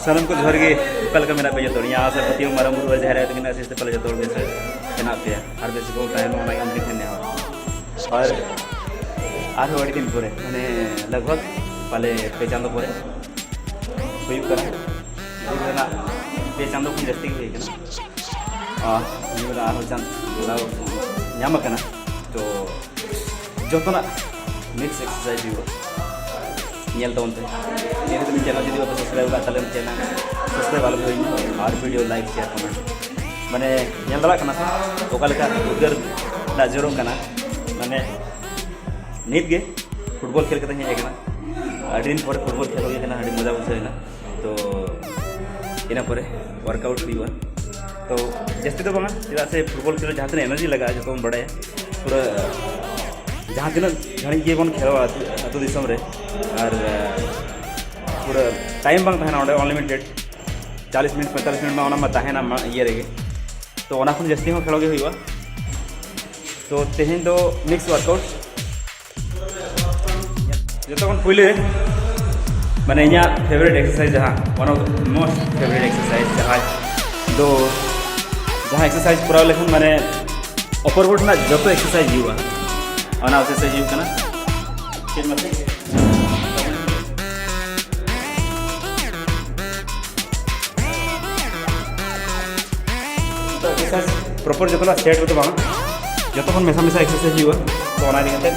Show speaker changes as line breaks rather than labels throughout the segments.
सानम को जोहर गे पल का मेरा पे जतोड़ यहाँ से पति मारम बुरु जहर है तकिन असिस पल जतोड़ बेस हेना पे हर बेस को टाइम में हम दिखने ने और आठ वाड़ी दिन पूरे माने लगभग पाले पे चांदो पूरे हुई करा बुरना पे चांदो को जस्ती हुई कना ये वाला आठ चांद लाओ ᱧᱟᱢ ᱠᱟᱱᱟ तो जोतना मिक्स एक्सरसाइज हुआ ᱧᱮᱞ ᱛᱟᱵᱚᱱ ᱯᱮ ᱱᱤᱭᱟᱹ ᱫᱚ ᱪᱮᱱᱮᱞ ᱡᱩᱫᱤ ᱵᱟᱯᱮ ᱥᱟᱵᱥᱠᱨᱟᱭᱤᱵ ᱠᱟᱜ ᱛᱟᱞᱮ ᱪᱮᱱᱮᱞ ᱥᱟᱵᱥᱠᱨᱟᱭᱤᱵ ᱟᱞᱚ ᱦᱩᱭ और वीडियो लाइक शेयर कमेंट माने ᱧᱮᱞ ᱫᱟᱲᱟᱜ ᱠᱟᱱᱟ ᱥᱮ ᱚᱠᱟ ᱞᱮᱠᱟ ᱩᱫᱽᱜᱟᱹᱨ ᱫᱟᱜ ᱡᱚᱨᱚᱜ ᱠᱟᱱᱟ माने ᱱᱤᱛ ᱜᱮ फुटबॉल खेल करते हैं अड़ी दिन पर फुटबॉल खेल होना अड़ी मजा बुझेना तो इना पर वर्कआउट हुआ तो जस्ती तो बांगा चेदा से फुटबॉल खेल जहाँ तीन एनर्जी लगा जो बड़ा पूरा जहाँ तीन घड़ी ये बन खेल अतु दिसम रे और पूरा टाइम बांग तहना अनलिमिटेड 40 मिनट 45 मिनट में ओना तहना ये रेगे तो ओना खन जस्ती खेलों के हुआ तो तेहन दो मिक्स वर्कआउट जो पहले माने इन फेवरेट एक्सरसाइज जहाँ one of most favourite exercise जहाँ दो जहाँ एक्सरसाइज पूरा लेकिन माने अपर बॉडी ना जो एक्सरसाइज हुआ और एक्सरसाइज हुआ ना फिर मतलब तो एक्सरसाइज प्रॉपर जो सेट होते बांग जो मेसा मेसा एक्सरसाइज हुआ तो ओना दिखते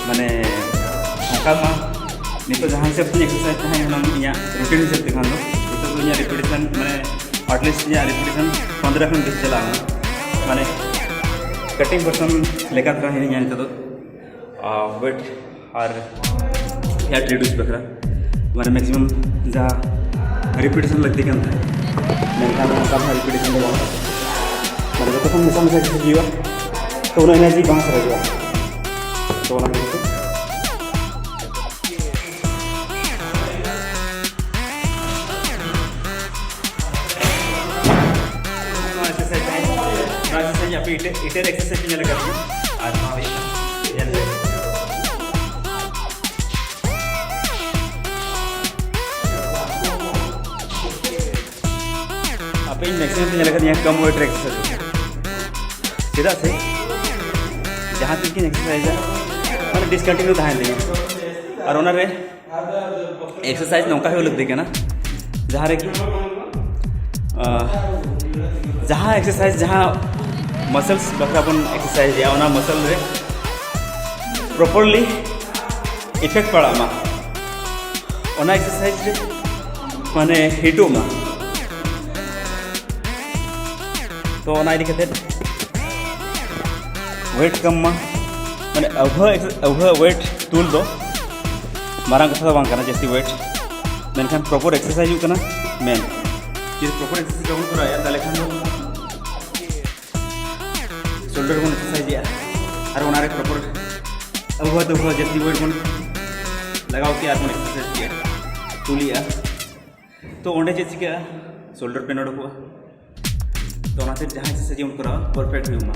माने अंका नितो जहाँ हिसाब से एक्सरसाइज तहना रूटीन हिसाब से खान तो रिपीटेशन माने एटलिस्ट रिपीटेशन 15 खन 20 चला माने कटिंग पर्सन लेका तरह हिनी तो वेट और फैट रिड्यूस बखरा माने मैक्सिमम जहाँ रिपीटेशन लगती क्या मेनका रिपीटेशन लगा माने जो मिसा मिसा एक्सरसाइज हुआ तो उन्हें एनर्जी कहाँ से रहा तो इटर एक्सरसाइज में लगा आज आप मैक्सिमम लगा कम वेट एक्सरसाइज चेदा से जहाँ तक की एक्सरसाइज है मैं डिसकंटिन्यू तहन और रे एक्सरसाइज नौका हो लगती ना जहाँ रे कि जहाँ एक्सरसाइज जहाँ मसल्स बखरा बन एक्सरसाइज या ओना मसल रे प्रॉपर्ली इफेक्ट पड़ा मा ओना एक्सरसाइज रे माने हिटू मा तो ओना इदी कते वेट कम मा माने अभ वेट टूल दो मारंग कथा बांग कना जस्ती वेट मेनखान प्रॉपर एक्सरसाइज हुई कना मेन ये प्रॉपर एक्सरसाइज जब करा या ताले खान शोल्डर बन एक्सरसाइज या और ओना रे प्रॉपर अभ जस्ती वेट बन लगाओ कि और एक्सरसाइज किया टूलिया तो ओंडे चे चिका शोल्डर पेन उडुआ तो ओनाते जहाँ एक्सरसाइज उन करा परफेक्ट हुई मा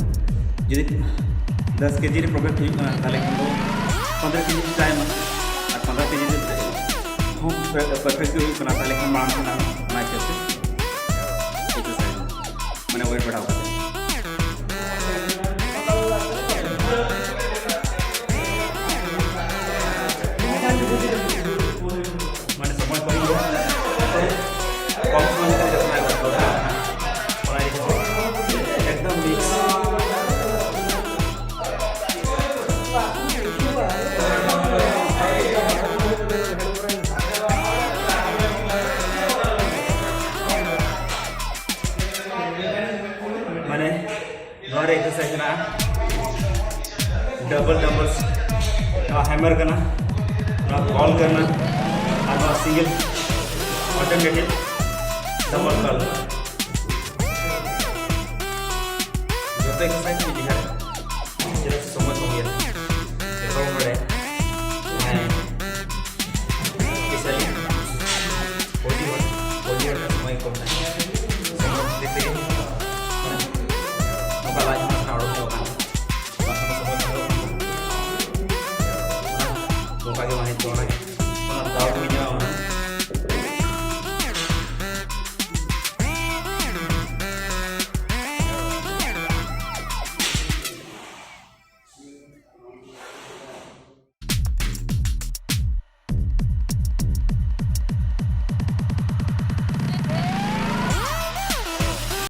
यदि 10 kg रे परफेक्ट हुई ताले खान दो 15 kg चाहे मा और 15 kg हम परफेक्ट हुई कना ताले खान मांग कना ना चलते एक्सरसाइज मैंने वेट बढ़ाओ मैंने समझ पाई कम समय तक एकदम मिक्स मैंने द्वारा एक्सरसाइज ना डबल्स हैमर करना कॉल करना और सिंगल ऑटोमेटेड डबल कॉल जो तो एक्सरसाइज की है जरा समझ हो गया देखो बड़े इसलिए बॉडी का समय कम है समझ देते मोबाइल आज में आउट होगा मौका के वहाँ
ᱫᱚᱦᱲᱟ